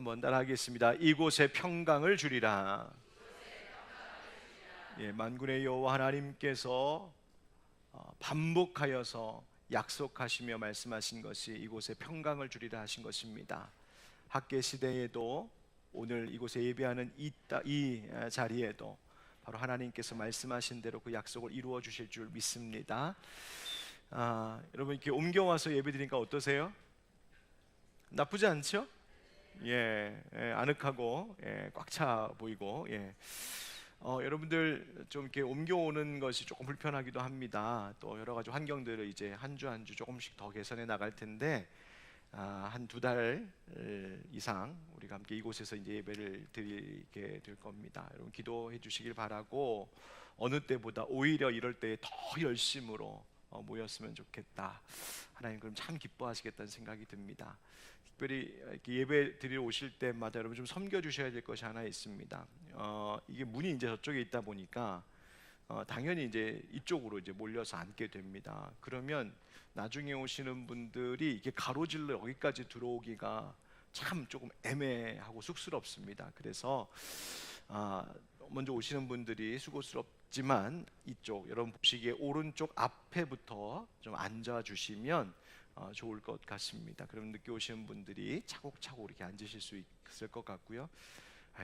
한번 따라하겠습니다. 이곳에 평강을 주리라. 예, 만군의 여호와 하나님께서 반복하여서 약속하시며 말씀하신 것이 이곳에 평강을 주리라 하신 것입니다. 학계 시대에도 오늘 이곳에 예배하는 이 자리에도 바로 하나님께서 말씀하신 대로 그 약속을 이루어 주실 줄 믿습니다. 여러분 이렇게 옮겨와서 예배드리니까 어떠세요? 나쁘지 않죠? 아늑하고 꽉 차 보이고 여러분들 좀 이렇게 옮겨오는 것이 조금 불편하기도 합니다. 또 여러 가지 환경들을 이제 한 주 한 주 조금씩 더 개선해 나갈 텐데 한 2달 이상 우리가 함께 이곳에서 이제 예배를 드리게 될 겁니다. 여러분 기도해 주시길 바라고 어느 때보다 오히려 이럴 때 더 열심으로 모였으면 좋겠다. 하나님 그럼 참 기뻐하시겠다는 생각이 듭니다. 특별히 이렇게 예배 드리러 오실 때마다 여러분 좀 섬겨 주셔야 될 것이 하나 있습니다. 이게 문이 이제 저쪽에 있다 보니까 당연히 이제 이쪽으로 이제 몰려서 앉게 됩니다. 그러면 나중에 오시는 분들이 이게 가로질러 여기까지 들어오기가 참 조금 애매하고 쑥스럽습니다. 그래서 먼저 오시는 분들이 수고스럽지만 이쪽 여러분 보시기에 오른쪽 앞에부터 좀 앉아 주시면 좋을 것 같습니다. 그럼 늦게 오시는 분들이 차곡차곡 이렇게 앉으실 수 있을 것 같고요.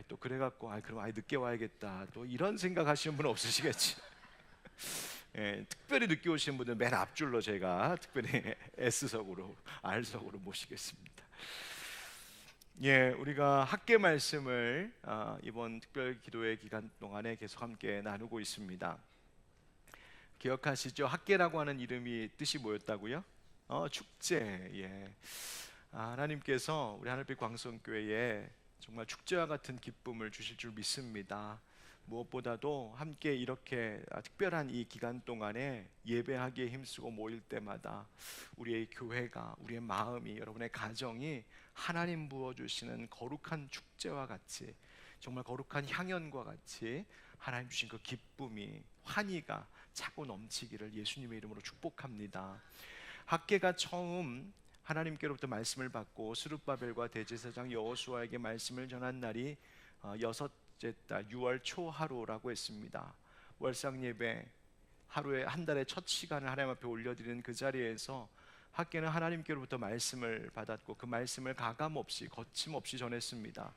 또 그래갖고 그럼 늦게 와야겠다 또 이런 생각하시는 분은 없으시겠지. 특별히 늦게 오시는 분은 맨 앞줄로 제가 특별히 S석으로 R석으로 모시겠습니다. 우리가 학계 말씀을 이번 특별 기도회 기간 동안에 계속 함께 나누고 있습니다. 기억하시죠? 학계라고 하는 이름이 뜻이 뭐였다고요? 축제. 하나님께서 우리 하늘빛 광성교회에 정말 축제와 같은 기쁨을 주실 줄 믿습니다. 무엇보다도 함께 이렇게 특별한 이 기간 동안에 예배하기에 힘쓰고 모일 때마다 우리의 교회가, 우리의 마음이, 여러분의 가정이 하나님 부어주시는 거룩한 축제와 같이, 정말 거룩한 향연과 같이 하나님 주신 그 기쁨이, 환희가 차고 넘치기를 예수님의 이름으로 축복합니다. 학계가 처음 하나님께로부터 말씀을 받고 스룹바벨과 대제사장 여호수아에게 말씀을 전한 날이 여섯째 달 6월 초하루라고 했습니다. 월상 예배 하루에 한 달의 첫 시간을 하나님 앞에 올려드리는 그 자리에서 학계는 하나님께로부터 말씀을 받았고 그 말씀을 가감없이 거침없이 전했습니다.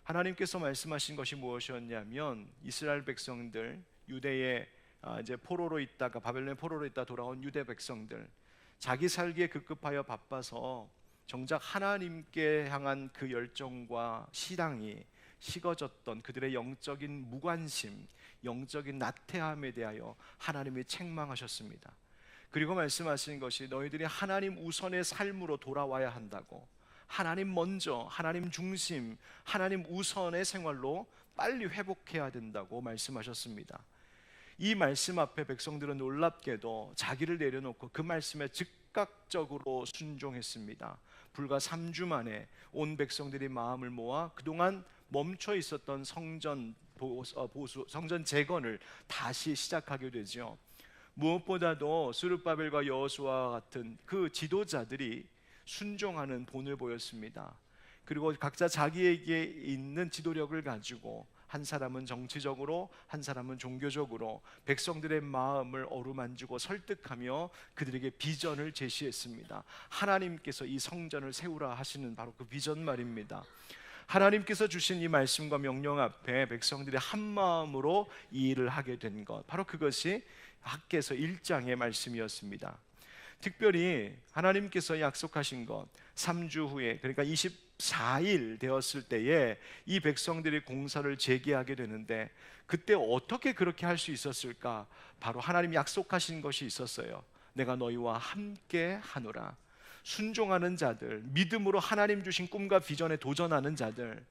하나님께서 말씀하신 것이 무엇이었냐면 이스라엘 백성들, 유대에 이제 포로로 있다가 바벨론의 포로로 있다 돌아온 유대 백성들, 자기 살기에 급급하여 바빠서 정작 하나님께 향한 그 열정과 실앙이 식어졌던 그들의 영적인 무관심, 영적인 나태함에 대하여 하나님이 책망하셨습니다. 그리고 말씀하신 것이 너희들이 하나님 우선의 삶으로 돌아와야 한다고, 하나님 먼저, 하나님 중심, 하나님 우선의 생활로 빨리 회복해야 된다고 말씀하셨습니다. 이 말씀 앞에 백성들은 놀랍게도 자기를 내려놓고 그 말씀에 즉각적으로 순종했습니다. 불과 3주 만에 온 백성들이 마음을 모아 그동안 멈춰 있었던 성전 재건을 다시 시작하게 되죠. 무엇보다도 스룹바벨과 여호수아와 같은 그 지도자들이 순종하는 본을 보였습니다. 그리고 각자 자기에게 있는 지도력을 가지고 한 사람은 정치적으로, 한 사람은 종교적으로 백성들의 마음을 어루만지고 설득하며 그들에게 비전을 제시했습니다. 하나님께서 이 성전을 세우라 하시는 바로 그 비전 말입니다. 하나님께서 주신 이 말씀과 명령 앞에 백성들이 한 마음으로 이 일을 하게 된 것, 바로 그것이 학개서 1장의 말씀이었습니다. 특별히 하나님께서 약속하신 것 3주 후에, 그러니까 24일 되었을 때에 이 백성들이 공사를 재개하게 되는데 그때 어떻게 그렇게 할 수 있었을까? 바로 하나님이 약속하신 것이 있었어요. 내가 너희와 함께 하노라. 순종하는 자들, 믿음으로 하나님 주신 꿈과 비전에 도전하는 자들,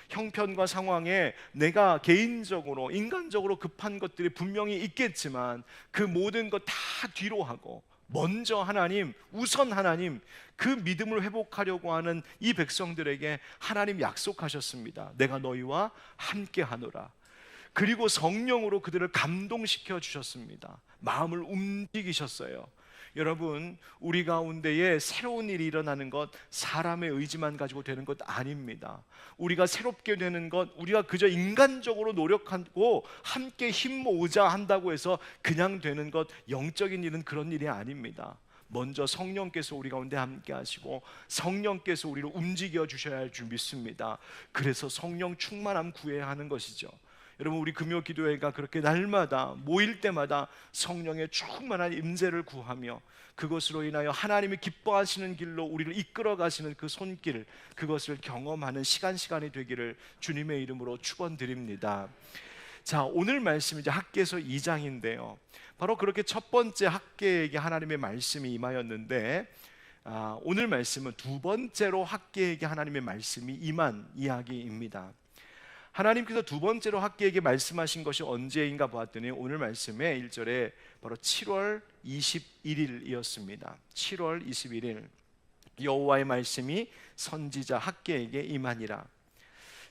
형편과 상황에 내가 개인적으로 인간적으로 급한 것들이 분명히 있겠지만 그 모든 것 다 뒤로 하고 먼저 하나님, 우선 하나님, 그 믿음을 회복하려고 하는 이 백성들에게 하나님 약속하셨습니다. 내가 너희와 함께 하노라. 그리고 성령으로 그들을 감동시켜 주셨습니다. 마음을 움직이셨어요. 여러분, 우리 가운데에 새로운 일이 일어나는 것 사람의 의지만 가지고 되는 것 아닙니다. 우리가 새롭게 되는 것, 우리가 그저 인간적으로 노력하고 함께 힘 모으자 한다고 해서 그냥 되는 것, 영적인 일은 그런 일이 아닙니다. 먼저 성령께서 우리 가운데 함께 하시고 성령께서 우리를 움직여 주셔야 할 줄 믿습니다. 그래서 성령 충만함 구해야 하는 것이죠. 여러분, 우리 금요 기도회가 그렇게 날마다 모일 때마다 성령의 충만한 임재를 구하며 그것으로 인하여 하나님이 기뻐하시는 길로 우리를 이끌어 가시는 그 손길, 그것을 경험하는 시간이 되기를 주님의 이름으로 축원드립니다. 자, 오늘 말씀 이제 학개서 2장인데요. 바로 그렇게 첫 번째 학개에게 하나님의 말씀이 임하였는데, 오늘 말씀은 두 번째로 학개에게 하나님의 말씀이 임한 이야기입니다. 하나님께서 두 번째로 학개에게 말씀하신 것이 언제인가 보았더니 오늘 말씀의 1절에 바로 7월 21일이었습니다. 7월 21일 여호와의 말씀이 선지자 학개에게 임하니라.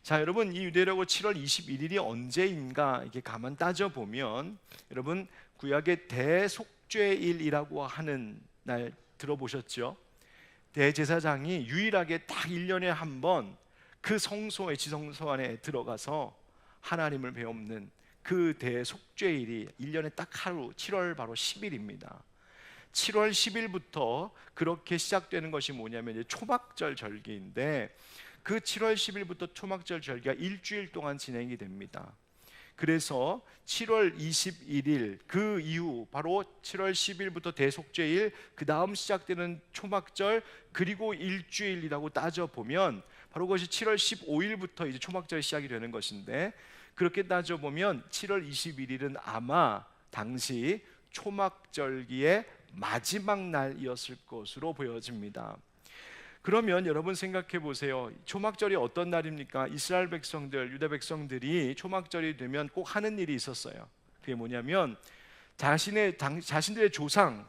자, 여러분, 이 유대력으로 7월 21일이 언제인가 이렇게 가만 따져보면, 여러분, 구약의 대속죄일이라고 하는 날 들어보셨죠? 대제사장이 유일하게 딱 1년에 한 번 그 성소의 지성소 안에 들어가서 하나님을 배웁는 그 대속죄일이 1년에 딱 하루, 7월 바로 10일입니다. 7월 10일부터 그렇게 시작되는 것이 뭐냐면 이제 초막절 절기인데, 그 7월 10일부터 초막절 절기가 일주일 동안 진행이 됩니다. 그래서 7월 21일 그 이후 바로 7월 10일부터 대속죄일, 그 다음 시작되는 초막절, 그리고 일주일이라고 따져보면 바로 그것이 7월 15일부터 이제 초막절이 시작이 되는 것인데, 그렇게 따져보면 7월 21일은 아마 당시 초막절기의 마지막 날이었을 것으로 보여집니다. 그러면 여러분 생각해 보세요. 초막절이 어떤 날입니까? 이스라엘 백성들, 유다 백성들이 초막절이 되면 꼭 하는 일이 있었어요. 그게 뭐냐면 자신들의 조상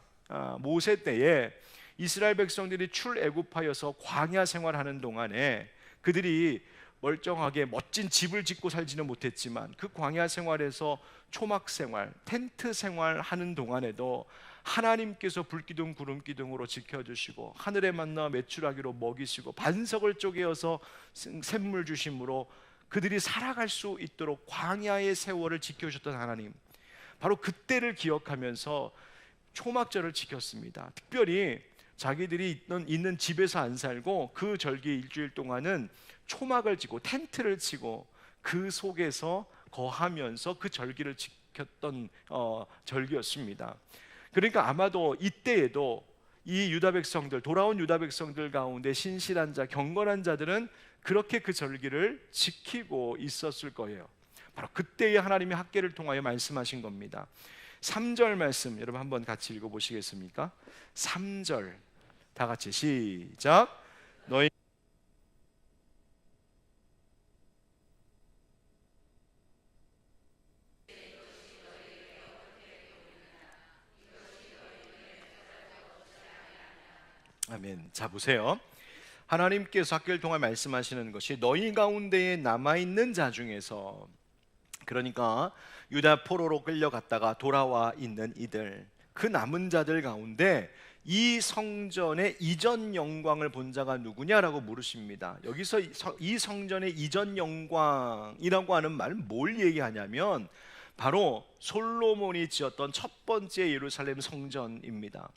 모세 때에 이스라엘 백성들이 출애굽하여서 광야 생활하는 동안에 그들이 멀쩡하게 멋진 집을 짓고 살지는 못했지만 그 광야 생활에서 초막 생활, 텐트 생활하는 동안에도 하나님께서 불기둥 구름기둥으로 지켜주시고 하늘의 만나 메추라기로 먹이시고 반석을 쪼개어서 샘물 주심으로 그들이 살아갈 수 있도록 광야의 세월을 지켜주셨던 하나님, 바로 그때를 기억하면서 초막절을 지켰습니다. 특별히 자기들이 있는 집에서 안 살고 그 절기 일주일 동안은 초막을 치고 텐트를 치고 그 속에서 거하면서 그 절기를 지켰던 절기였습니다. 그러니까 아마도 이때에도 이 유다 백성들, 돌아온 유다 백성들 가운데 신실한 자, 경건한 자들은 그렇게 그 절기를 지키고 있었을 거예요. 바로 그때에 하나님이 학개를 통하여 말씀하신 겁니다. 3절 말씀 여러분 한번 같이 읽어보시겠습니까? 3절 다 같이 시작. 너희 아멘. 자, 보세요. 하나님께서 학개를 통해 말씀하시는 것이 너희 가운데에 남아있는 자 중에서, 그러니까 유다 포로로 끌려갔다가 돌아와 있는 이들, 그 남은 자들 가운데 이 성전의 이전 영광을 본 자가 누구냐라고 물으십니다. 여기서 이 성전의 이전 영광이라고 하는 말은 뭘 얘기하냐면 바로 솔로몬이 지었던 첫 번째 예루살렘 성전입니다.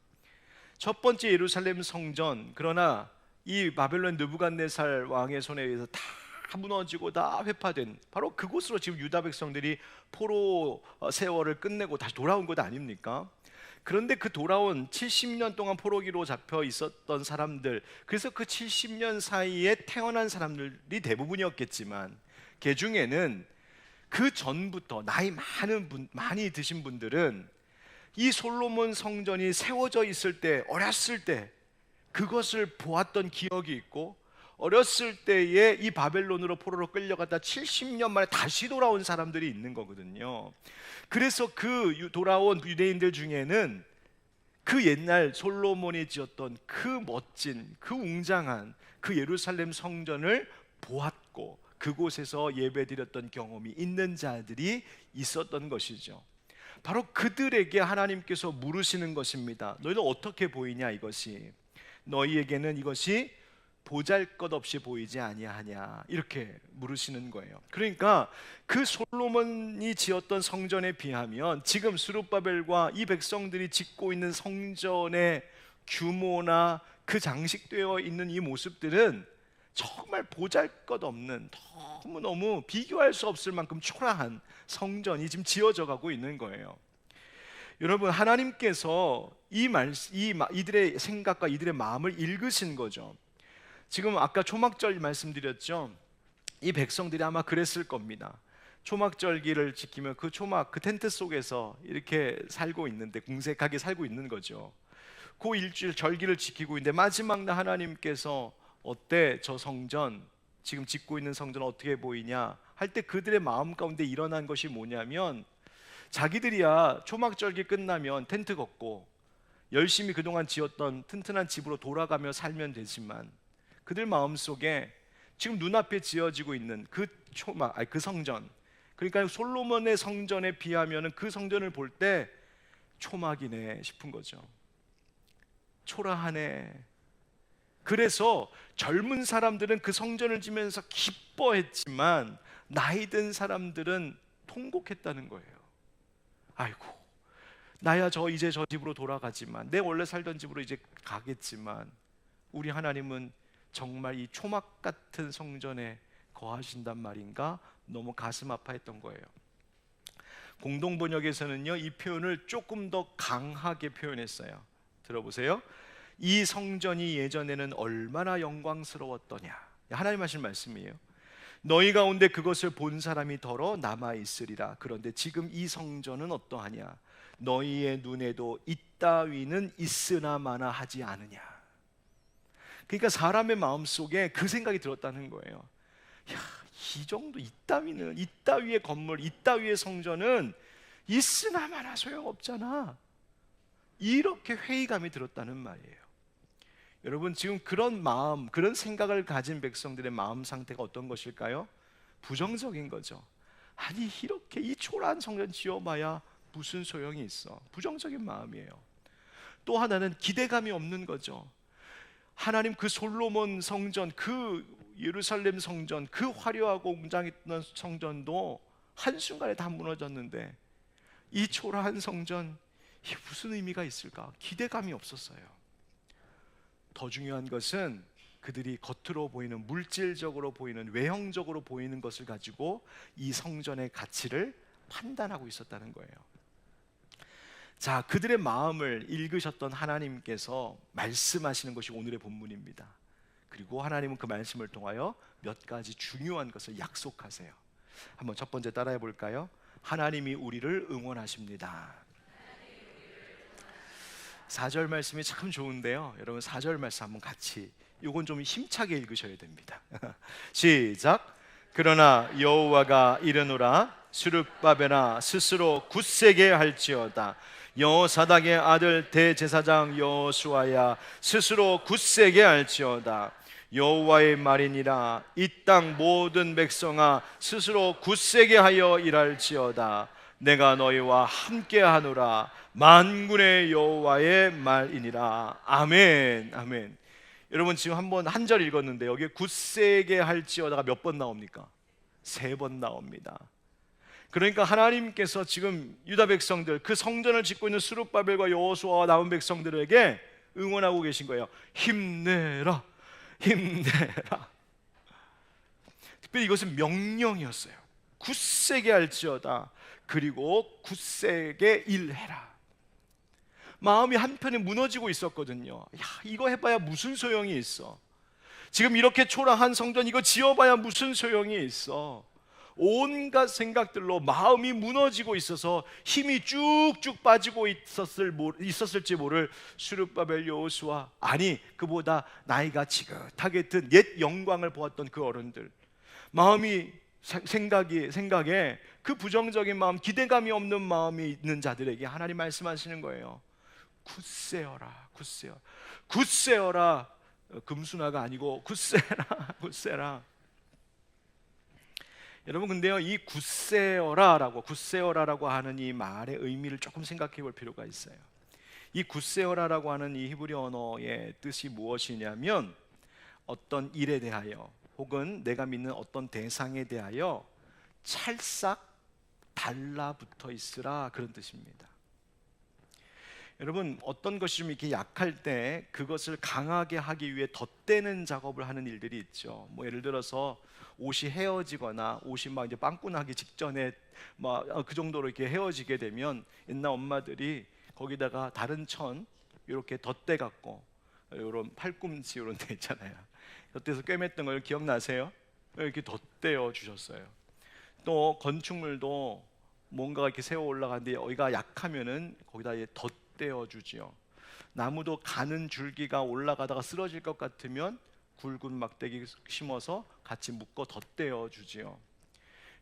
첫 번째 예루살렘 성전, 그러나 이 바벨론 느부갓네살 왕의 손에 의해서 다 무너지고 다 회파된 바로 그곳으로 지금 유다 백성들이 포로 세월을 끝내고 다시 돌아온 것 아닙니까? 그런데 그 돌아온 70년 동안 포로기로 잡혀 있었던 사람들, 그래서 그 70년 사이에 태어난 사람들이 대부분이었겠지만 그 중에는 그 전부터 나이 많이 드신 분들은 이 솔로몬 성전이 세워져 있을 때, 어렸을 때 그것을 보았던 기억이 있고, 어렸을 때에 이 바벨론으로 포로로 끌려갔다 70년 만에 다시 돌아온 사람들이 있는 거거든요. 그래서 그 돌아온 유대인들 중에는 그 옛날 솔로몬이 지었던 그 멋진, 그 웅장한 그 예루살렘 성전을 보았고 그곳에서 예배드렸던 경험이 있는 자들이 있었던 것이죠. 바로 그들에게 하나님께서 물으시는 것입니다. 너희들 어떻게 보이냐? 이것이 너희에게는 이것이 보잘것없이 보이지 아니하냐? 이렇게 물으시는 거예요. 그러니까 그 솔로몬이 지었던 성전에 비하면 지금 스룹바벨과 이 백성들이 짓고 있는 성전의 규모나 그 장식되어 있는 이 모습들은 정말 보잘것없는, 너무너무 비교할 수 없을 만큼 초라한 성전이 지금 지어져 가고 있는 거예요. 여러분, 하나님께서 이들의 생각과 이들의 마음을 읽으신 거죠. 지금 아까 초막절 말씀드렸죠. 이 백성들이 아마 그랬을 겁니다. 초막절기를 지키며 그 텐트 속에서 이렇게 살고 있는데, 궁색하게 살고 있는 거죠. 그 일주일 절기를 지키고 있는데 마지막 날 하나님께서 어때? 저 성전, 지금 짓고 있는 성전 어떻게 보이냐 할 때 그들의 마음 가운데 일어난 것이 뭐냐면, 자기들이야 초막절기 끝나면 텐트 걷고 열심히 그동안 지었던 튼튼한 집으로 돌아가며 살면 되지만, 그들 마음속에 지금 눈앞에 지어지고 있는 그 성전, 그러니까 솔로몬의 성전에 비하면 그 성전을 볼 때 초막이네 싶은 거죠. 초라하네. 그래서 젊은 사람들은 그 성전을 지면서 기뻐했지만 나이 든 사람들은 통곡했다는 거예요. 아이고, 나야 이제 저 집으로 돌아가지만, 내 원래 살던 집으로 이제 가겠지만, 우리 하나님은 정말 이 초막 같은 성전에 거하신단 말인가? 너무 가슴 아파했던 거예요. 공동번역에서는요, 이 표현을 조금 더 강하게 표현했어요. 들어보세요. 이 성전이 예전에는 얼마나 영광스러웠더냐. 하나님 하신 말씀이에요. 너희 가운데 그것을 본 사람이 더러 남아 있으리라. 그런데 지금 이 성전은 어떠하냐? 너희의 눈에도 이따위는 있으나 마나 하지 않으냐. 그러니까 사람의 마음속에 그 생각이 들었다는 거예요. 야, 이 정도 이따위의 건물, 이따위의 성전은 있으나 마나 소용없잖아. 이렇게 회의감이 들었다는 말이에요. 여러분, 지금 그런 마음, 그런 생각을 가진 백성들의 마음 상태가 어떤 것일까요? 부정적인 거죠. 아니, 이렇게 이 초라한 성전 지어봐야 무슨 소용이 있어. 부정적인 마음이에요. 또 하나는 기대감이 없는 거죠. 하나님 그 솔로몬 성전, 그 예루살렘 성전, 그 화려하고 웅장했던 성전도 한순간에 다 무너졌는데, 이 초라한 성전, 이게 무슨 의미가 있을까? 기대감이 없었어요. 더 중요한 것은 그들이 겉으로 보이는, 물질적으로 보이는, 외형적으로 보이는 것을 가지고 이 성전의 가치를 판단하고 있었다는 거예요. 자, 그들의 마음을 읽으셨던 하나님께서 말씀하시는 것이 오늘의 본문입니다. 그리고 하나님은 그 말씀을 통하여 몇 가지 중요한 것을 약속하세요. 한번 첫 번째 따라해 볼까요? 하나님이 우리를 응원하십니다. 4절 말씀이 참 좋은데요, 여러분 4절 말씀 한번 같이, 이건 좀 힘차게 읽으셔야 됩니다. 시작. 그러나 여호와가 이르노라, 스룹바벨아 스스로 굳세게 할지어다. 여호사닥의 아들 대제사장 여호수아야 스스로 굳세게 할지어다. 여호와의 말이니라, 이 땅 모든 백성아 스스로 굳세게 하여 일할지어다. 내가 너희와 함께하노라. 만군의 여호와의 말이니라. 아멘. 아멘. 여러분, 지금 한 절 읽었는데 여기에 굳세게 할지어다가 몇 번 나옵니까? 3번 나옵니다. 그러니까 하나님께서 지금 유다 백성들, 그 성전을 짓고 있는 스룹바벨과 여호수아와 남은 백성들에게 응원하고 계신 거예요. 힘내라, 힘내라. 특별히 이것은 명령이었어요. 굳세게 할지어다. 그리고 굳세게 일해라. 마음이 한편에 무너지고 있었거든요. 야, 이거 해봐야 무슨 소용이 있어. 지금 이렇게 초라한 성전 이거 지어봐야 무슨 소용이 있어. 온갖 생각들로 마음이 무너지고 있어서 힘이 쭉쭉 빠지고 있었을지 모를 스룹바벨 여호수아, 아니 그보다 나이가 지긋하게 든 옛 영광을 보았던 그 어른들, 마음이 생각에 그 부정적인 마음, 기대감이 없는 마음이 있는 자들에게 하나님 말씀하시는 거예요. 굳세어라, 굳세어. 굳세어라, 금순화가 아니고 굳세라, 굳세라. 여러분, 근데요, 이 굳세어라라고 하는 이 말의 의미를 조금 생각해 볼 필요가 있어요. 이 굳세어라라고 하는 이 히브리 언어의 뜻이 무엇이냐면, 어떤 일에 대하여 혹은 내가 믿는 어떤 대상에 대하여 찰싹 달라붙어 있으라, 그런 뜻입니다. 여러분, 어떤 것이 좀 이렇게 약할 때 그것을 강하게 하기 위해 덧대는 작업을 하는 일들이 있죠. 뭐 예를 들어서 옷이 헤어지거나 옷이 막 이제 빵꾸 나기 직전에 막 그 정도로 이렇게 헤어지게 되면 옛날 엄마들이 거기다가 다른 천 이렇게 덧대 갖고, 이런 팔꿈치 이런 데 있잖아요. 덧대서 꿰맸던 걸 기억나세요? 이렇게 덧대어 주셨어요. 또 건축물도 뭔가 이렇게 세워 올라가는데 여기가 약하면은 거기다 덧대어 주지요. 나무도 가는 줄기가 올라가다가 쓰러질 것 같으면 굵은 막대기 심어서 같이 묶어 덧대어 주지요.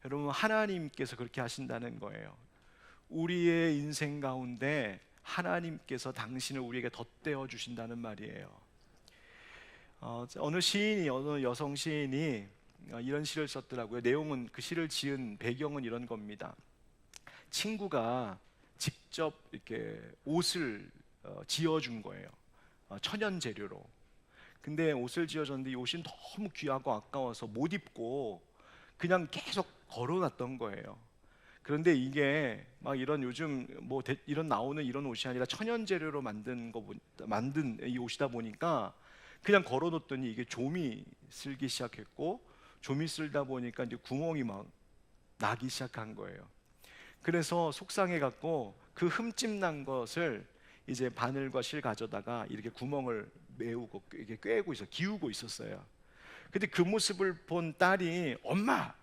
여러분, 하나님께서 그렇게 하신다는 거예요. 우리의 인생 가운데 하나님께서 당신을 우리에게 덧대어 주신다는 말이에요. 어느 여성 시인이 이런 시를 썼더라고요. 내용은, 그 시를 지은 배경은 이런 겁니다. 친구가 직접 이렇게 옷을 지어준 거예요. 천연 재료로. 근데 옷을 지어줬는데 이 옷이 너무 귀하고 아까워서 못 입고 그냥 계속 걸어놨던 거예요. 그런데 이게 막 이런 요즘 뭐 이런 나오는 이런 옷이 아니라 천연 재료로 만든 이 옷이다 보니까 그냥 걸어뒀더니 이게 좀이 쓸기 시작했고, 좀이 쓸다 보니까 이제 구멍이 막 나기 시작한 거예요. 그래서 속상해 갖고 그 흠집 난 것을 이제 바늘과 실 가져다가 이렇게 구멍을 메우고 이게 꿰고 기우고 있었어요. 근데 그 모습을 본 딸이, 엄마,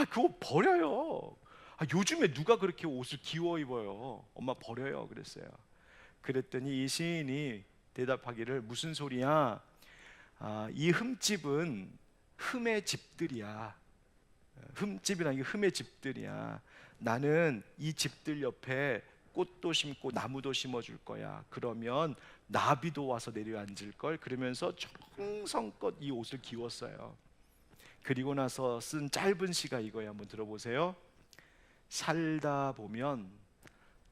그거 버려요. 요즘에 누가 그렇게 옷을 기워 입어요. 엄마, 버려요. 그랬어요. 그랬더니 이 시인이 대답하기를, 무슨 소리야? 이 흠집은 흠의 집들이야. 흠집이란 게 흠의 집들이야. 나는 이 집들 옆에 꽃도 심고 나무도 심어줄 거야. 그러면 나비도 와서 내려앉을 걸. 그러면서 정성껏 이 옷을 기웠어요. 그리고 나서 쓴 짧은 시가 이거예요. 한번 들어보세요. 살다 보면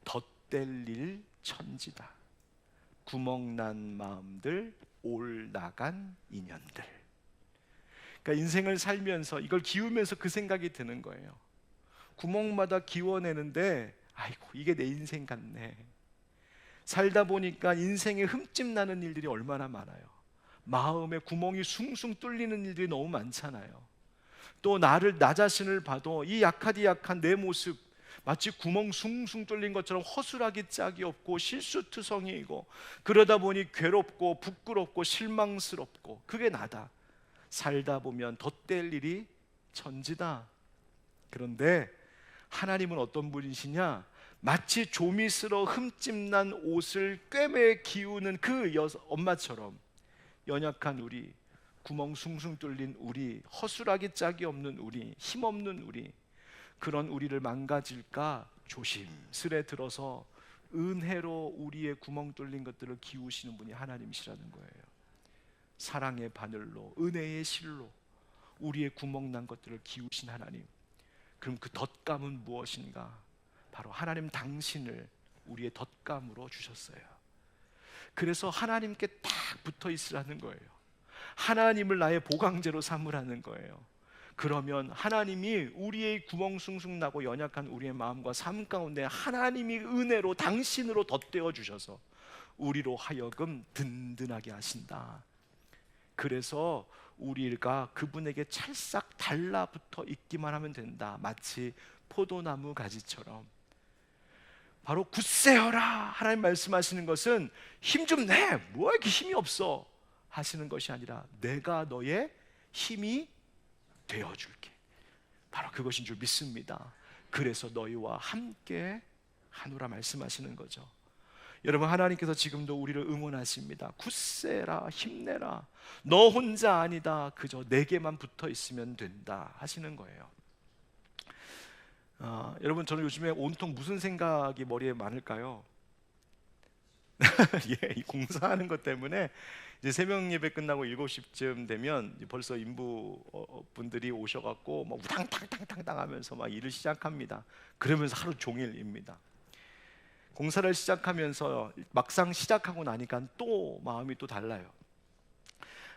덧댈 일 천지다. 구멍난 마음들, 올 나간 인연들. 그러니까 인생을 살면서 이걸 기우면서 그 생각이 드는 거예요. 구멍마다 기워내는데, 아이고, 이게 내 인생 같네. 살다 보니까 인생에 흠집 나는 일들이 얼마나 많아요. 마음에 구멍이 숭숭 뚫리는 일들이 너무 많잖아요. 또 나 자신을 봐도 이 약한 내 모습, 마치 구멍 숭숭 뚫린 것처럼 허술하기 짝이 없고 실수투성이고, 그러다 보니 괴롭고 부끄럽고 실망스럽고, 그게 나다. 살다 보면 덧댈 일이 천지다. 그런데 하나님은 어떤 분이시냐? 마치 좀이 쓸어 흠집난 옷을 꿰매 기우는 그 엄마처럼 연약한 우리, 구멍 숭숭 뚫린 우리, 허술하기 짝이 없는 우리, 힘없는 우리, 그런 우리를 망가질까 조심스레 들어서 은혜로 우리의 구멍 뚫린 것들을 기우시는 분이 하나님이시라는 거예요. 사랑의 바늘로, 은혜의 실로 우리의 구멍난 것들을 기우신 하나님. 그럼 그 덧감은 무엇인가? 바로 하나님 당신을 우리의 덧감으로 주셨어요. 그래서 하나님께 딱 붙어 있으라는 거예요. 하나님을 나의 보강제로 삼으라는 거예요. 그러면 하나님이 우리의 구멍 숭숭 나고 연약한 우리의 마음과 삶 가운데 하나님이 은혜로 당신으로 덧대어 주셔서 우리로 하여금 든든하게 하신다. 그래서 우리가 그분에게 찰싹 달라붙어 있기만 하면 된다. 마치 포도나무 가지처럼. 바로 굳세어라 하나님 말씀하시는 것은 힘 좀 내, 뭐 이렇게 힘이 없어 하시는 것이 아니라 내가 너의 힘이 되어줄게. 바로 그것인 줄 믿습니다. 그래서 너희와 함께 하노라 말씀하시는 거죠. 여러분, 하나님께서 지금도 우리를 응원하십니다. 굳세라, 힘내라, 너 혼자 아니다, 그저 내게만 붙어 있으면 된다 하시는 거예요. 여러분, 저는 요즘에 온통 무슨 생각이 머리에 많을까요? 예, 이 공사하는 것 때문에 이제 새벽 예배 끝나고 7시쯤 되면 벌써 인부 분들이 오셔갖고 막 우당탕탕탕탕 하면서 막 일을 시작합니다. 그러면서 하루 종일입니다. 공사를 시작하면서 막상 시작하고 나니까 또 마음이 또 달라요.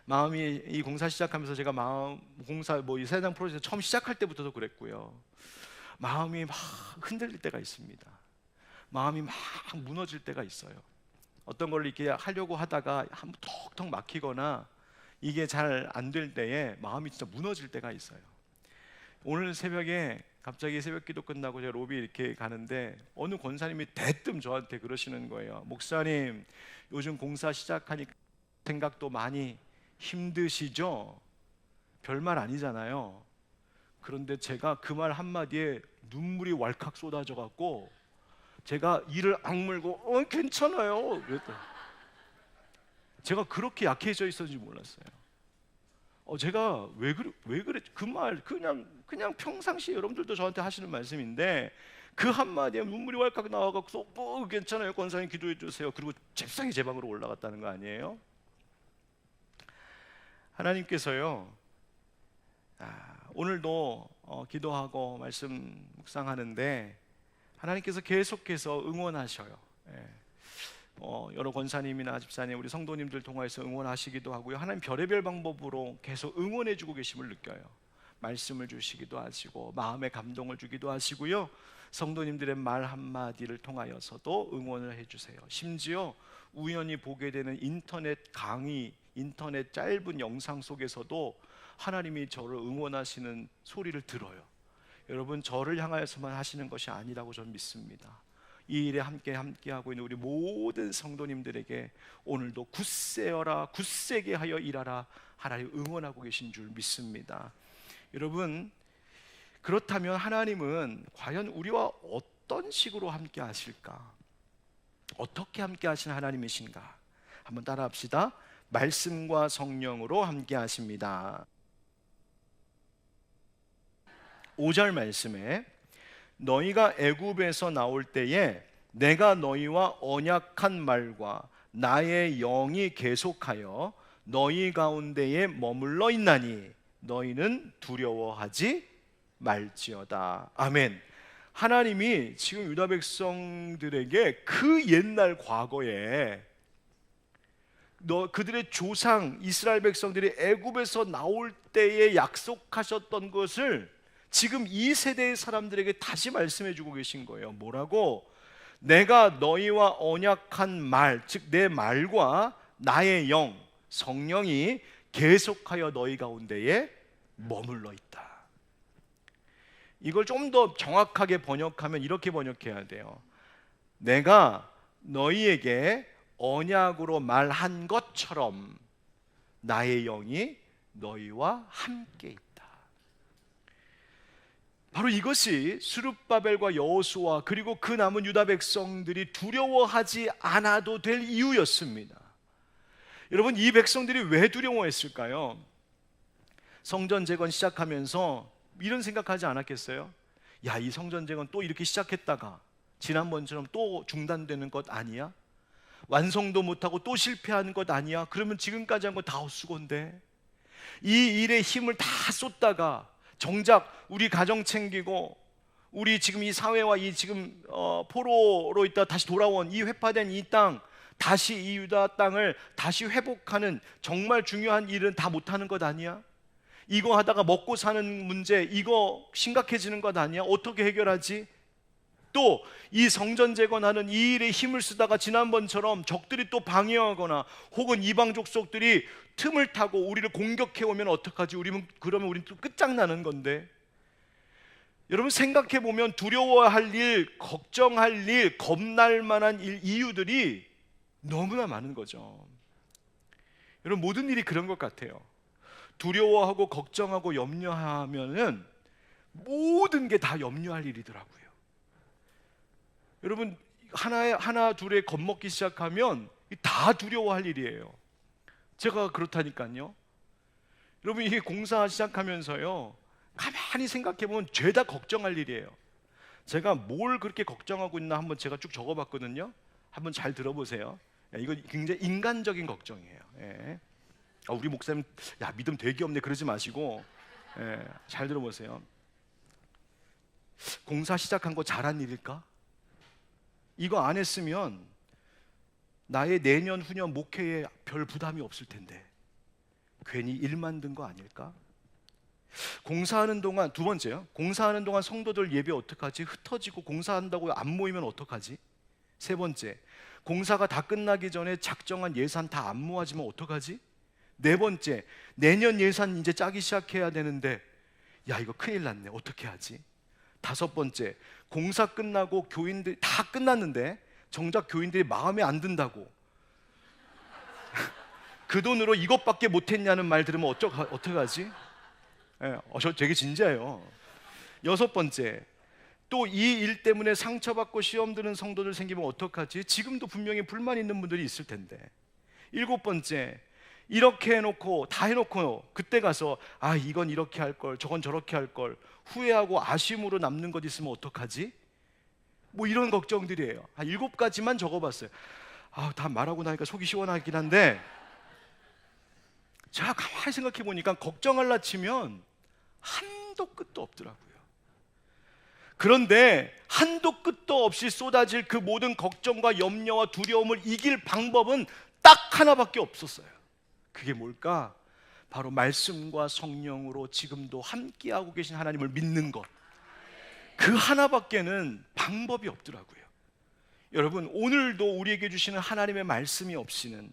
마음이 이 공사 시작하면서 제가 마음 공사 이 세상 프로젝트 처음 시작할 때부터도 그랬고요. 마음이 막 흔들릴 때가 있습니다. 마음이 막 무너질 때가 있어요. 어떤 걸 이렇게 하려고 하다가 한번 턱턱 막히거나 이게 잘 안 될 때에 마음이 진짜 무너질 때가 있어요. 오늘 새벽에 갑자기 새벽 기도 끝나고 제가 로비 이렇게 가는데 어느 권사님이 대뜸 저한테 그러시는 거예요. 목사님, 요즘 공사 시작하니까 생각도 많이 힘드시죠? 별말 아니잖아요. 그런데 제가 그 말 한마디에 눈물이 왈칵 쏟아져 갖고 제가 이를 악물고 괜찮아요 그랬더니 제가 그렇게 약해져 있었는지 몰랐어요. 제가 왜 그래 그 말 그냥 평상시 여러분들도 저한테 하시는 말씀인데 그 한마디에 눈물이 왈칵 나와갖고 괜찮아요 권사님 기도해 주세요. 그리고 잽싸게 제 방으로 올라갔다는 거 아니에요? 하나님께서요 오늘도 기도하고 말씀 묵상하는데 하나님께서 계속해서 응원하셔요. 여러 권사님이나 집사님 우리 성도님들 통해서 응원하시기도 하고요. 하나님 별의별 방법으로 계속 응원해주고 계심을 느껴요. 말씀을 주시기도 하시고 마음의 감동을 주기도 하시고요. 성도님들의 말 한마디를 통하여서도 응원을 해주세요. 심지어 우연히 보게 되는 인터넷 강의, 인터넷 짧은 영상 속에서도 하나님이 저를 응원하시는 소리를 들어요. 여러분 저를 향하여서만 하시는 것이 아니라고 저는 믿습니다. 이 일에 함께하고 있는 우리 모든 성도님들에게 오늘도 굳세어라 굳세게 하여 일하라 하나님 응원하고 계신 줄 믿습니다. 여러분 그렇다면 하나님은 과연 우리와 어떤 식으로 함께 하실까? 어떻게 함께 하시는 하나님이신가? 한번 따라합시다. 말씀과 성령으로 함께 하십니다. 5절 말씀에 너희가 애굽에서 나올 때에 내가 너희와 언약한 말과 나의 영이 계속하여 너희 가운데에 머물러 있나니 너희는 두려워하지 말지어다. 아멘. 하나님이 지금 유다 백성들에게 그 옛날 과거에 그들의 조상 이스라엘 백성들이 애굽에서 나올 때에 약속하셨던 것을 지금 이 세대의 사람들에게 다시 말씀해 주고 계신 거예요. 뭐라고? 내가 너희와 언약한 말, 즉 내 말과 나의 영, 성령이 계속하여 너희 가운데에 머물러 있다. 이걸 좀 더 정확하게 번역하면 이렇게 번역해야 돼요. 내가 너희에게 언약으로 말한 것처럼 나의 영이 너희와 함께 있다. 바로 이것이 스룹바벨과 여호수아 그리고 그 남은 유다 백성들이 두려워하지 않아도 될 이유였습니다. 여러분 이 백성들이 왜 두려워했을까요? 성전 재건 시작하면서 이런 생각하지 않았겠어요? 야, 이 성전 재건 또 이렇게 시작했다가 지난번처럼 또 중단되는 것 아니야? 완성도 못하고 또 실패하는 것 아니야? 그러면 지금까지 한 거 다 헛수고인데 이 일에 힘을 다 쏟다가 정작 우리 가정 챙기고 우리 지금 이 사회와 이 지금 포로로 있다 다시 돌아온 이 회파된 이 땅 다시 이 유다 땅을 다시 회복하는 정말 중요한 일은 다 못하는 것 아니야? 이거 하다가 먹고 사는 문제 이거 심각해지는 것 아니야? 어떻게 해결하지? 또 이 성전 재건하는 이 일에 힘을 쓰다가 지난번처럼 적들이 또 방해하거나 혹은 이방 족속들이 틈을 타고 우리를 공격해 오면 어떡하지? 그러면 우리는 또 끝장나는 건데. 여러분 생각해 보면 두려워할 일, 걱정할 일, 겁날 만한 이유들이 너무나 많은 거죠. 여러분 모든 일이 그런 것 같아요. 두려워하고 걱정하고 염려하면은 모든 게 다 염려할 일이더라고요. 여러분 하나 둘에 겁먹기 시작하면 다 두려워할 일이에요. 제가 그렇다니까요. 여러분 이게 공사 시작하면서요 가만히 생각해보면 죄다 걱정할 일이에요. 제가 뭘 그렇게 걱정하고 있나 한번 제가 쭉 적어봤거든요. 한번 잘 들어보세요. 이거 굉장히 인간적인 걱정이에요. 예. 우리 목사님 야 믿음 되게 없네 그러지 마시고, 예, 잘 들어보세요. 공사 시작한 거 잘한 일일까? 이거 안 했으면 나의 내년 후년 목회에 별 부담이 없을 텐데 괜히 일 만든 거 아닐까? 공사하는 동안, 두 번째요, 공사하는 동안 성도들 예배 어떡하지? 흩어지고 공사한다고 안 모이면 어떡하지? 세 번째, 공사가 다 끝나기 전에 작정한 예산 다 안 모아지면 어떡하지? 네 번째, 내년 예산 이제 짜기 시작해야 되는데 야 이거 큰일 났네 어떻게 하지? 다섯 번째, 공사 끝나고 교인들이 다 끝났는데 정작 교인들이 마음에 안 든다고 그 돈으로 이것밖에 못했냐는 말 들으면 어떡하지? 예, 저 되게 진지해요. 여섯 번째, 또 이 일 때문에 상처받고 시험 드는 성도들 생기면 어떡하지? 지금도 분명히 불만 있는 분들이 있을 텐데. 일곱 번째, 이렇게 해놓고 다 해놓고 그때 가서 아 이건 이렇게 할 걸 저건 저렇게 할 걸 후회하고 아쉬움으로 남는 것 있으면 어떡하지? 뭐 이런 걱정들이에요. 한 7가지만 적어봤어요. 다 말하고 나니까 속이 시원하긴 한데 제가 가만히 생각해 보니까 걱정할라 치면 한도 끝도 없더라고요. 그런데 한도 끝도 없이 쏟아질 그 모든 걱정과 염려와 두려움을 이길 방법은 딱 하나밖에 없었어요. 그게 뭘까? 바로 말씀과 성령으로 지금도 함께하고 계신 하나님을 믿는 것. 그 하나밖에는 방법이 없더라고요. 여러분, 오늘도 우리에게 주시는 하나님의 말씀이 없이는,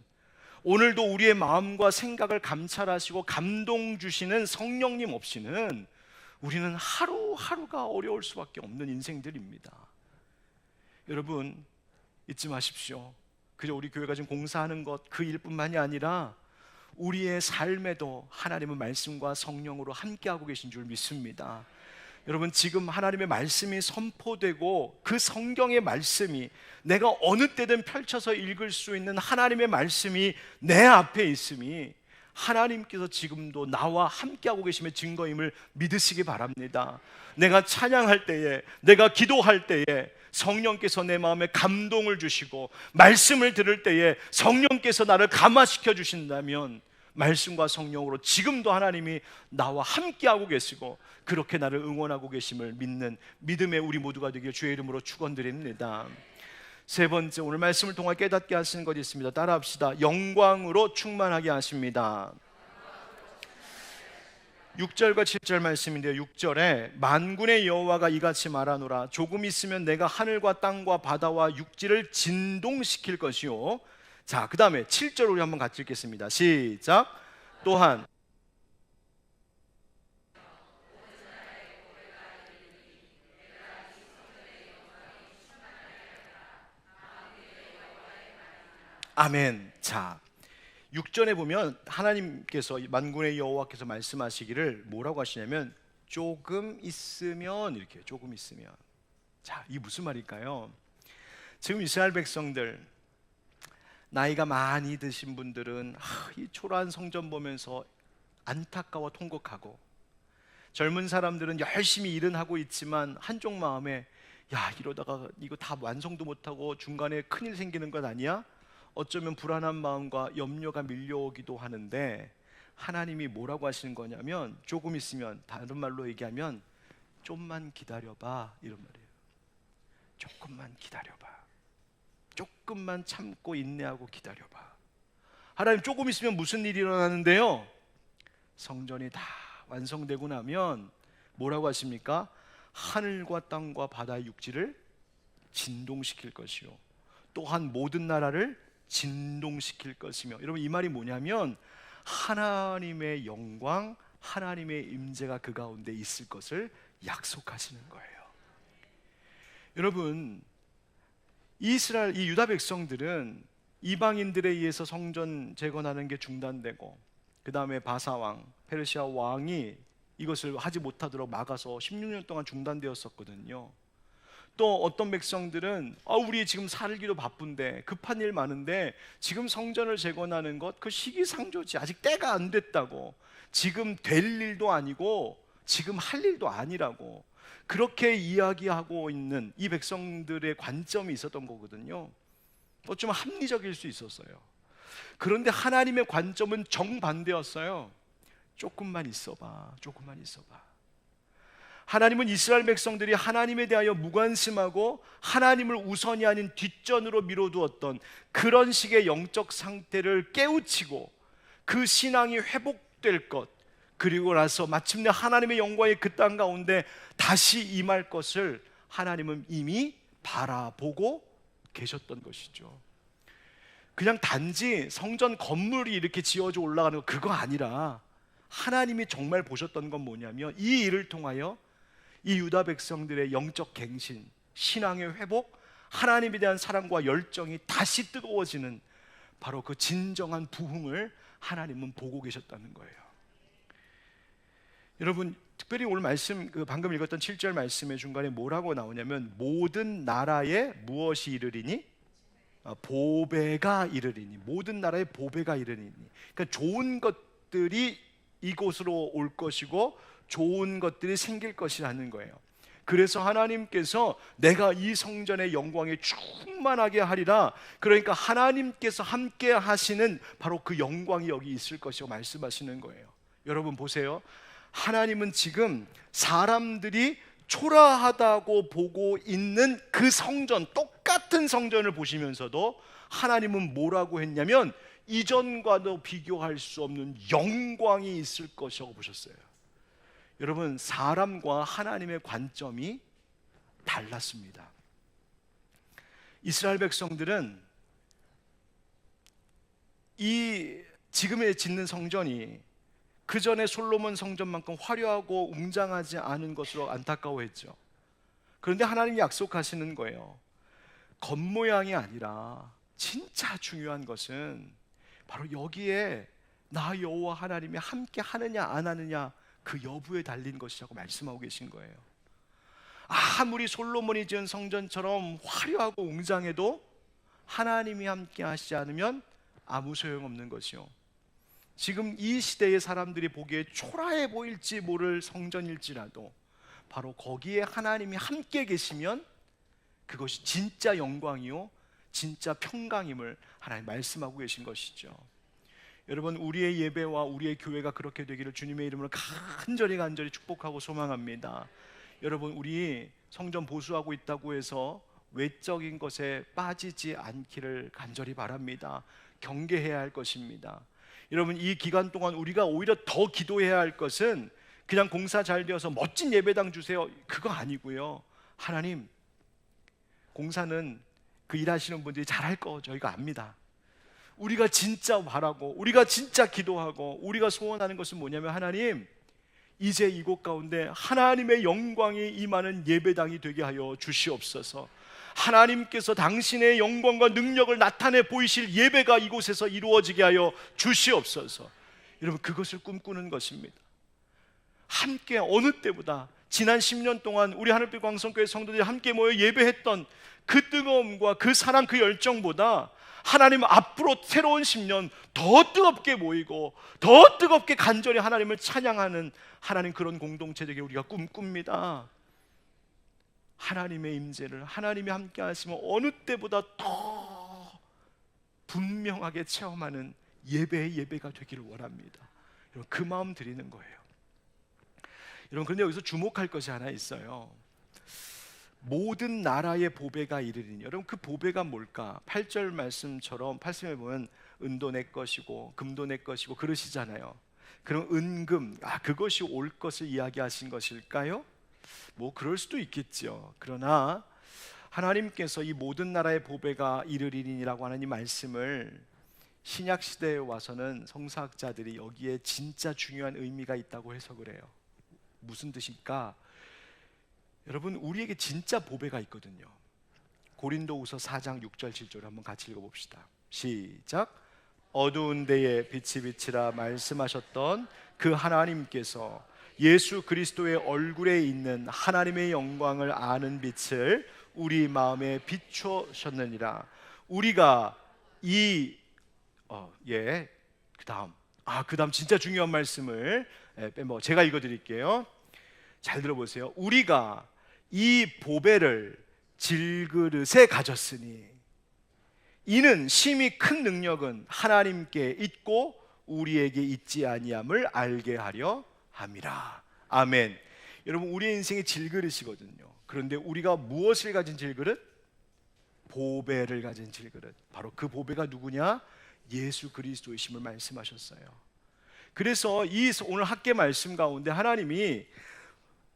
오늘도 우리의 마음과 생각을 감찰하시고 감동 주시는 성령님 없이는 우리는 하루하루가 어려울 수밖에 없는 인생들입니다. 여러분, 잊지 마십시오. 그저 우리 교회가 지금 공사하는 것 그 일뿐만이 아니라 우리의 삶에도 하나님의 말씀과 성령으로 함께하고 계신 줄 믿습니다. 여러분, 지금 하나님의 말씀이 선포되고 그 성경의 말씀이 내가 어느 때든 펼쳐서 읽을 수 있는 하나님의 말씀이 내 앞에 있음이 하나님께서 지금도 나와 함께하고 계심의 증거임을 믿으시기 바랍니다. 내가 찬양할 때에, 내가 기도할 때에 성령께서 내 마음에 감동을 주시고 말씀을 들을 때에 성령께서 나를 감화시켜 주신다면 말씀과 성령으로 지금도 하나님이 나와 함께하고 계시고 그렇게 나를 응원하고 계심을 믿는 믿음의 우리 모두가 되길 주의 이름으로 축원드립니다. 세 번째, 오늘 말씀을 통해 깨닫게 하시는 것이 있습니다. 따라합시다. 영광으로 충만하게 하십니다. 6절과 7절 말씀인데요. 6절에 만군의 여호와가 이같이 말하노라. 조금 있으면 내가 하늘과 땅과 바다와 육지를 진동시킬 것이요. 자, 그 다음에 7절 우리 한번 같이 읽겠습니다. 시작. 또한 아멘. 자, 6절에 보면 하나님께서 만군의 여호와께서 말씀하시기를 뭐라고 하시냐면 조금 있으면, 이렇게 조금 있으면. 자, 이게 무슨 말일까요? 지금 이스라엘 백성들, 나이가 많이 드신 분들은 이 초라한 성전 보면서 안타까워 통곡하고, 젊은 사람들은 열심히 일은 하고 있지만 한쪽 마음에 야 이러다가 이거 다 완성도 못하고 중간에 큰일 생기는 것 아니야? 어쩌면 불안한 마음과 염려가 밀려오기도 하는데 하나님이 뭐라고 하시는 거냐면 조금 있으면, 다른 말로 얘기하면 좀만 기다려봐 이런 말이에요. 조금만 기다려봐. 조금만 참고 인내하고 기다려봐. 하나님, 조금 있으면 무슨 일이 일어나는데요? 성전이 다 완성되고 나면 뭐라고 하십니까? 하늘과 땅과 바다의 육지를 진동시킬 것이요, 또한 모든 나라를 진동시킬 것이며. 여러분, 이 말이 뭐냐면 하나님의 영광, 하나님의 임재가 그 가운데 있을 것을 약속하시는 거예요. 여러분, 이스라엘, 이 유다 백성들은 이방인들에 의해서 성전 재건하는 게 중단되고, 그 다음에 바사왕, 페르시아 왕이 이것을 하지 못하도록 막아서 16년 동안 중단되었었거든요. 또 어떤 백성들은 우리 지금 살기도 바쁜데 급한 일 많은데 지금 성전을 재건하는 것 그 시기상조지, 아직 때가 안 됐다고, 지금 될 일도 아니고 지금 할 일도 아니라고 그렇게 이야기하고 있는 이 백성들의 관점이 있었던 거거든요. 좀 합리적일 수 있었어요. 그런데 하나님의 관점은 정반대였어요. 조금만 있어봐, 조금만 있어봐. 하나님은 이스라엘 백성들이 하나님에 대하여 무관심하고 하나님을 우선이 아닌 뒷전으로 미뤄두었던 그런 식의 영적 상태를 깨우치고 그 신앙이 회복될 것, 그리고 나서 마침내 하나님의 영광이 그 땅 가운데 다시 임할 것을 하나님은 이미 바라보고 계셨던 것이죠. 그냥 단지 성전 건물이 이렇게 지어져 올라가는 거, 그거 아니라 하나님이 정말 보셨던 건 뭐냐면 이 일을 통하여 이 유다 백성들의 영적 갱신, 신앙의 회복, 하나님에 대한 사랑과 열정이 다시 뜨거워지는 바로 그 진정한 부흥을 하나님은 보고 계셨다는 거예요. 여러분, 특별히 오늘 말씀, 방금 읽었던 7절 말씀의 중간에 뭐라고 나오냐면 모든 나라에 무엇이 이르리니? 보배가 이르리니. 모든 나라에 보배가 이르리니. 그러니까 좋은 것들이 이곳으로 올 것이고 좋은 것들이 생길 것이라는 거예요. 그래서 하나님께서 내가 이 성전의 영광에 충만하게 하리라. 그러니까 하나님께서 함께 하시는 바로 그 영광이 여기 있을 것이라고 말씀하시는 거예요. 여러분 보세요. 하나님은 지금 사람들이 초라하다고 보고 있는 그 성전, 똑같은 성전을 보시면서도 하나님은 뭐라고 했냐면 이전과도 비교할 수 없는 영광이 있을 것이라고 보셨어요. 여러분, 사람과 하나님의 관점이 달랐습니다. 이스라엘 백성들은 이 지금에 짓는 성전이 그 전에 솔로몬 성전만큼 화려하고 웅장하지 않은 것으로 안타까워했죠. 그런데 하나님이 약속하시는 거예요. 겉모양이 아니라 진짜 중요한 것은 바로 여기에 나 여호와 하나님이 함께 하느냐 안 하느냐 그 여부에 달린 것이라고 말씀하고 계신 거예요. 아무리 솔로몬이 지은 성전처럼 화려하고 웅장해도 하나님이 함께 하시지 않으면 아무 소용없는 것이요. 지금 이 시대의 사람들이 보기에 초라해 보일지 모를 성전일지라도 바로 거기에 하나님이 함께 계시면 그것이 진짜 영광이요 진짜 평강임을 하나님 말씀하고 계신 것이죠. 여러분, 우리의 예배와 우리의 교회가 그렇게 되기를 주님의 이름으로 간절히 축복하고 소망합니다. 여러분, 우리 성전 보수하고 있다고 해서 외적인 것에 빠지지 않기를 간절히 바랍니다. 경계해야 할 것입니다. 여러분, 이 기간 동안 우리가 오히려 더 기도해야 할 것은 그냥 공사 잘 되어서 멋진 예배당 주세요, 그거 아니고요. 하나님, 공사는 그 일하시는 분들이 잘할 거 저희가 압니다. 우리가 진짜 바라고 우리가 진짜 기도하고 우리가 소원하는 것은 뭐냐면 하나님, 이제 이곳 가운데 하나님의 영광이 임하는 예배당이 되게 하여 주시옵소서. 하나님께서 당신의 영광과 능력을 나타내 보이실 예배가 이곳에서 이루어지게 하여 주시옵소서. 여러분, 그것을 꿈꾸는 것입니다. 함께 어느 때보다 지난 10년 동안 우리 하늘빛 광성교회 성도들이 함께 모여 예배했던 그 뜨거움과 그 사랑, 그 열정보다 하나님 앞으로 새로운 10년 더 뜨겁게 모이고 더 뜨겁게 간절히 하나님을 찬양하는 하나님 그런 공동체 되게 우리가 꿈꿉니다. 하나님의 임재를 하나님이 함께 하시면 어느 때보다 더 분명하게 체험하는 예배가 되기를 원합니다. 여러분, 그 마음 드리는 거예요. 여러분, 그런데 여기서 주목할 것이 하나 있어요. 모든 나라의 보배가 이르리니. 여러분, 그 보배가 뭘까? 8절 말씀처럼 8절에 보면 은도 내 것이고 금도 내 것이고 그러시잖아요. 그럼 은금, 그것이 올 것을 이야기하신 것일까요? 뭐 그럴 수도 있겠죠. 그러나 하나님께서 이 모든 나라의 보배가 이르리니라고 하는 이 말씀을 신약 시대에 와서는 성사학자들이 여기에 진짜 중요한 의미가 있다고 해석을 해요. 무슨 뜻일까? 여러분, 우리에게 진짜 보배가 있거든요. 고린도후서 4장 6절 7절 한번 같이 읽어봅시다. 시작. 어두운 데에 빛이 비치라 말씀하셨던 그 하나님께서 예수 그리스도의 얼굴에 있는 하나님의 영광을 아는 빛을 우리 마음에 비추셨느니라. 우리가 그 다음 진짜 중요한 말씀을 제가 읽어드릴게요. 잘 들어보세요. 우리가 이 보배를 질그릇에 가졌으니, 이는 심히 큰 능력은 하나님께 있고 우리에게 있지 아니함을 알게 하려 함이라. 아멘. 여러분, 우리의 인생이 질그릇이거든요. 그런데 우리가 무엇을 가진 질그릇? 보배를 가진 질그릇. 바로 그 보배가 누구냐? 예수 그리스도이심을 말씀하셨어요. 그래서 이 오늘 학계 말씀 가운데 하나님이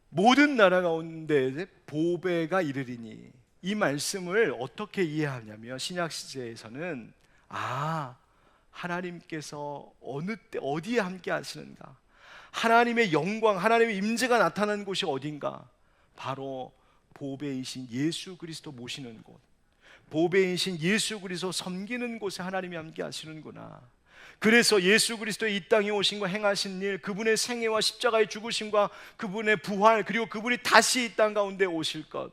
모든 나라 가운데 보배가 이르리니, 이 말씀을 어떻게 이해하냐면 신약 시대에서는 하나님께서 어느 때 어디에 함께 하시는가, 하나님의 영광, 하나님의 임재가 나타나는 곳이 어딘가? 바로 보배이신 예수 그리스도 모시는 곳, 보배이신 예수 그리스도 섬기는 곳에 하나님이 함께 하시는구나. 그래서 예수 그리스도의 이 땅에 오신과 행하신 일, 그분의 생애와 십자가의 죽으심과 그분의 부활, 그리고 그분이 다시 이 땅 가운데 오실 것,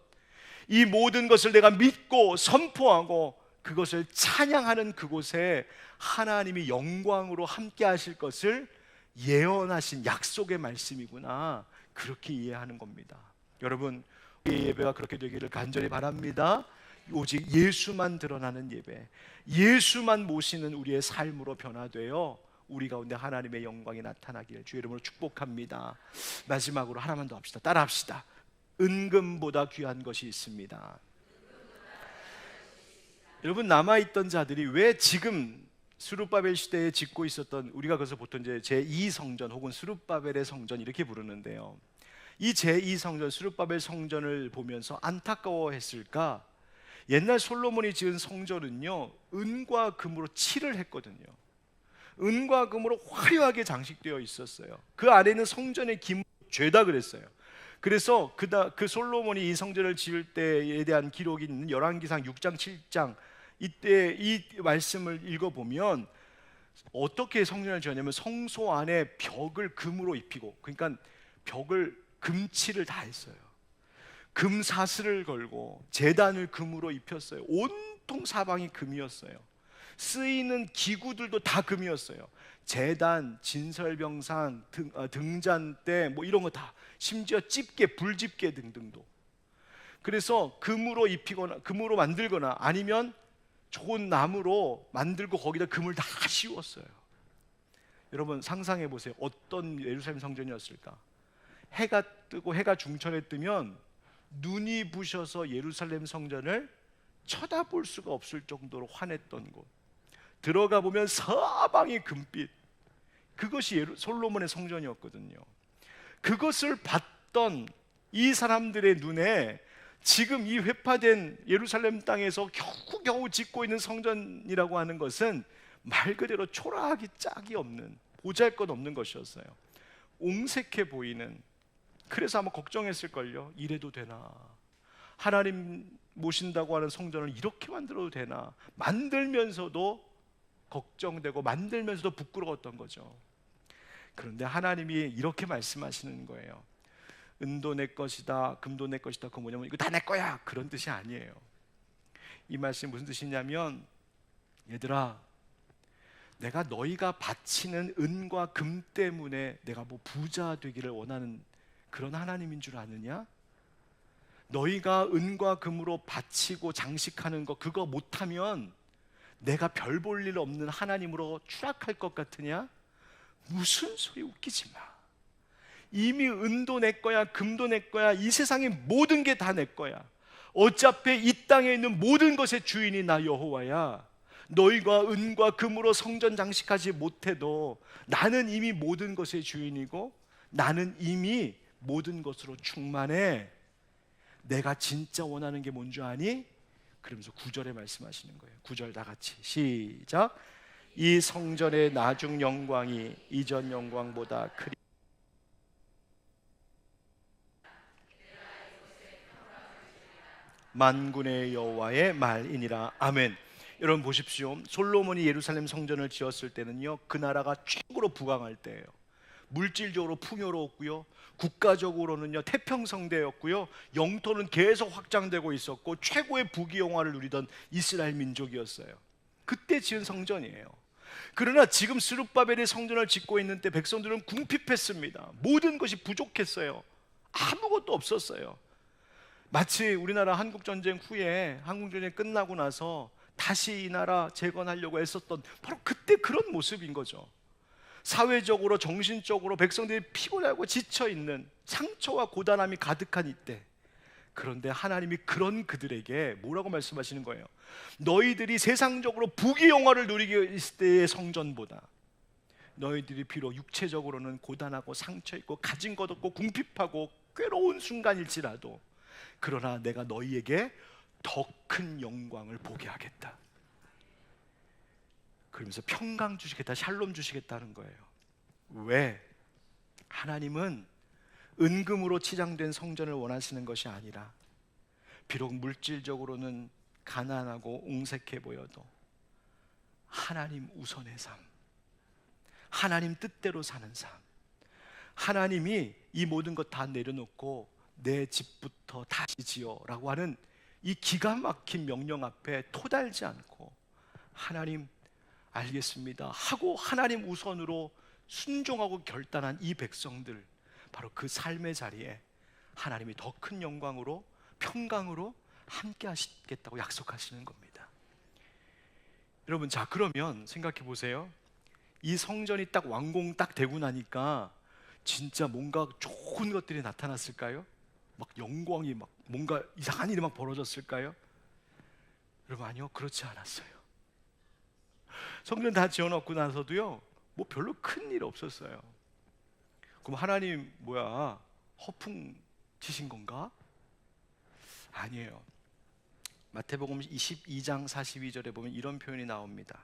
이 모든 것을 내가 믿고 선포하고 그것을 찬양하는 그곳에 하나님이 영광으로 함께 하실 것을 예언하신 약속의 말씀이구나, 그렇게 이해하는 겁니다. 여러분, 우리의 예배가 그렇게 되기를 간절히 바랍니다. 오직 예수만 드러나는 예배, 예수만 모시는 우리의 삶으로 변화되어 우리 가운데 하나님의 영광이 나타나기를 주 이름으로 축복합니다. 마지막으로 하나만 더 합시다. 따라합시다. 은금보다 귀한 것이 있습니다. 여러분, 남아있던 자들이 왜 지금 스룹바벨 시대에 짓고 있었던, 우리가 그래서 보통 이제 제2성전 혹은 스룹바벨의 성전 이렇게 부르는데요, 이 제2성전 스룹바벨 성전을 보면서 안타까워했을까? 옛날 솔로몬이 지은 성전은요, 은과 금으로 칠을 했거든요. 은과 금으로 화려하게 장식되어 있었어요. 그 안에는 성전의 기물이 죄다 그랬어요. 그래서 그 솔로몬이 이 성전을 지을 때에 대한 기록이 있는 열왕기상 6장 7장, 이때 이 말씀을 읽어보면 어떻게 성전을 지었냐면 성소 안에 벽을 금으로 입히고, 그러니까 벽을 금칠을 다 했어요. 금 사슬을 걸고 제단을 금으로 입혔어요. 온통 사방이 금이었어요. 쓰이는 기구들도 다 금이었어요. 제단, 진설병상, 등잔대 뭐 이런 거 다, 심지어 집게, 불집게 등등도. 그래서 금으로 입히거나 금으로 만들거나 아니면 좋은 나무로 만들고 거기다 금을 다 씌웠어요. 여러분 상상해 보세요. 어떤 예루살렘 성전이었을까? 해가 뜨고 해가 중천에 뜨면 눈이 부셔서 예루살렘 성전을 쳐다볼 수가 없을 정도로 환했던 곳, 들어가 보면 사방이 금빛, 그것이 솔로몬의 성전이었거든요. 그것을 봤던 이 사람들의 눈에 지금 이 회파된 예루살렘 땅에서 겨우겨우 짓고 있는 성전이라고 하는 것은 말 그대로 초라하기 짝이 없는, 보잘것없는 것이었어요. 옹색해 보이는. 그래서 아마 걱정했을걸요. 이래도 되나? 하나님 모신다고 하는 성전을 이렇게 만들어도 되나? 만들면서도 걱정되고 만들면서도 부끄러웠던 거죠. 그런데 하나님이 이렇게 말씀하시는 거예요. 은도 내 것이다, 금도 내 것이다. 그거 뭐냐면 이거 다 내 거야, 그런 뜻이 아니에요. 이 말씀이 무슨 뜻이냐면, 얘들아, 내가 너희가 바치는 은과 금 때문에 내가 뭐 부자 되기를 원하는 그런 하나님인 줄 아느냐? 너희가 은과 금으로 바치고 장식하는 거, 그거 못하면 내가 별 볼 일 없는 하나님으로 추락할 것 같으냐? 무슨 소리, 웃기지 마. 이미 은도 내 거야, 금도 내 거야, 이 세상의 모든 게 다 내 거야. 어차피 이 땅에 있는 모든 것의 주인이 나 여호와야. 너희가 은과 금으로 성전 장식하지 못해도 나는 이미 모든 것의 주인이고 나는 이미 모든 것으로 충만해. 내가 진짜 원하는 게 뭔 줄 아니? 그러면서 9절에 말씀하시는 거예요. 9절 다 같이 시작. 이 성전의 나중 영광이 이전 영광보다 크리. 만군의 여호와의 말이니라. 아멘. 여러분 보십시오. 솔로몬이 예루살렘 성전을 지었을 때는요, 그 나라가 최고로 부강할 때예요. 물질적으로 풍요로웠고요, 국가적으로는요 태평성대였고요, 영토는 계속 확장되고 있었고 최고의 부귀영화를 누리던 이스라엘 민족이었어요. 그때 지은 성전이에요. 그러나 지금 스룹바벨의 성전을 짓고 있는 때 백성들은 궁핍했습니다. 모든 것이 부족했어요. 아무것도 없었어요. 마치 우리나라 한국전쟁 후에, 한국전쟁 끝나고 나서 다시 이 나라 재건하려고 애썼던 바로 그때 그런 모습인 거죠. 사회적으로 정신적으로 백성들이 피곤하고 지쳐있는 상처와 고단함이 가득한 이때, 그런데 하나님이 그런 그들에게 뭐라고 말씀하시는 거예요? 너희들이 세상적으로 부귀영화를 누리게 있을 때의 성전보다 너희들이 비록 육체적으로는 고단하고 상처있고 가진 것 없고 궁핍하고 괴로운 순간일지라도 그러나 내가 너희에게 더 큰 영광을 보게 하겠다. 그러면서 평강 주시겠다, 샬롬 주시겠다는 거예요. 왜? 하나님은 은금으로 치장된 성전을 원하시는 것이 아니라 비록 물질적으로는 가난하고 옹색해 보여도 하나님 우선의 삶, 하나님 뜻대로 사는 삶, 하나님이 이 모든 것 다 내려놓고 내 집부터 다시 지어라고 하는 이 기가 막힌 명령 앞에 토달지 않고 하나님 알겠습니다 하고 하나님 우선으로 순종하고 결단한 이 백성들, 바로 그 삶의 자리에 하나님이 더 큰 영광으로 평강으로 함께 하시겠다고 약속하시는 겁니다. 여러분, 자 그러면 생각해 보세요. 이 성전이 딱 완공 딱 되고 나니까 진짜 뭔가 좋은 것들이 나타났을까요? 막 영광이 막 뭔가 이상한 일이 막 벌어졌을까요? 여러분, 아니요, 그렇지 않았어요. 성전 다 지어놓고 나서도요 뭐 별로 큰 일 없었어요. 그럼 하나님 뭐야, 허풍 치신 건가? 아니에요. 마태복음 22장 42절에 보면 이런 표현이 나옵니다.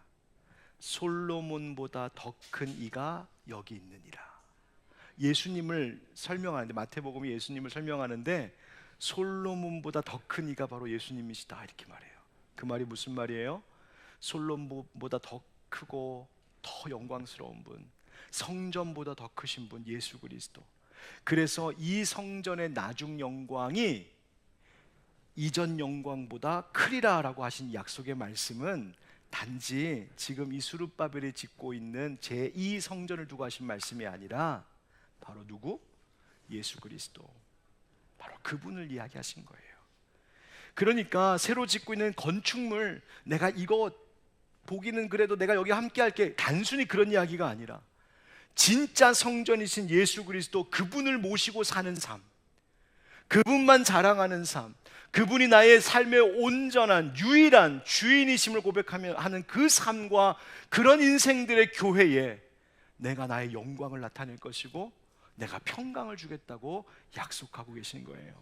솔로몬보다 더 큰 이가 여기 있느니라. 예수님을 설명하는데, 마태복음이 예수님을 설명하는데 솔로몬보다 더 큰 이가 바로 예수님이시다 이렇게 말해요. 그 말이 무슨 말이에요? 솔로몬보다 더 크고 더 영광스러운 분, 성전보다 더 크신 분 예수 그리스도. 그래서 이 성전의 나중 영광이 이전 영광보다 크리라 라고 하신 약속의 말씀은 단지 지금 이 스룹바벨이 짓고 있는 제2 성전을 두고 하신 말씀이 아니라 바로 누구? 예수 그리스도, 바로 그분을 이야기하신 거예요. 그러니까 새로 짓고 있는 건축물, 내가 이거 보기는 그래도 내가 여기 함께 할게, 단순히 그런 이야기가 아니라 진짜 성전이신 예수 그리스도, 그분을 모시고 사는 삶, 그분만 자랑하는 삶, 그분이 나의 삶의 온전한 유일한 주인이심을 고백하며 하는 그 삶과 그런 인생들의 교회에 내가 나의 영광을 나타낼 것이고 내가 평강을 주겠다고 약속하고 계신 거예요.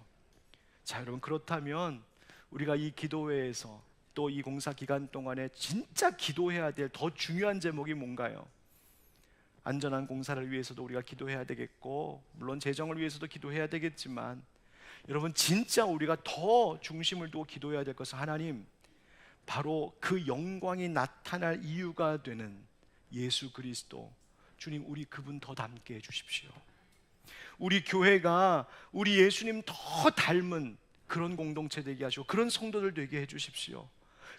자 여러분, 그렇다면 우리가 이 기도회에서 또 이 공사 기간 동안에 진짜 기도해야 될 더 중요한 제목이 뭔가요? 안전한 공사를 위해서도 우리가 기도해야 되겠고, 물론 재정을 위해서도 기도해야 되겠지만, 여러분 진짜 우리가 더 중심을 두고 기도해야 될 것은 하나님, 바로 그 영광이 나타날 이유가 되는 예수 그리스도, 주님 우리 그분 더 닮게 해주십시오. 우리 교회가 우리 예수님 더 닮은 그런 공동체 되게 하시고 그런 성도들 되게 해주십시오.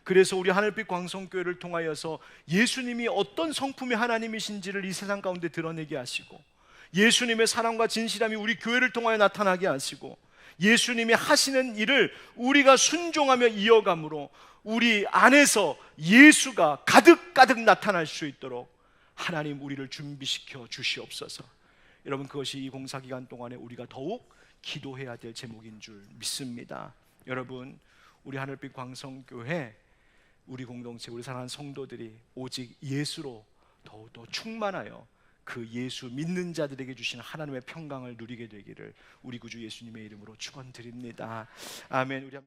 그래서 우리 하늘빛 광성교회를 통하여서 예수님이 어떤 성품의 하나님이신지를 이 세상 가운데 드러내게 하시고, 예수님의 사랑과 진실함이 우리 교회를 통하여 나타나게 하시고, 예수님이 하시는 일을 우리가 순종하며 이어감으로 우리 안에서 예수가 가득가득 나타날 수 있도록 하나님 우리를 준비시켜 주시옵소서. 여러분, 그것이 이 공사기간 동안에 우리가 더욱 기도해야 될 제목인 줄 믿습니다. 여러분, 우리 하늘빛 광성교회, 우리 공동체, 우리 사랑하는 성도들이 오직 예수로 더욱더 충만하여 그 예수 믿는 자들에게 주신 하나님의 평강을 누리게 되기를 우리 구주 예수님의 이름으로 축원드립니다. 아멘. 우리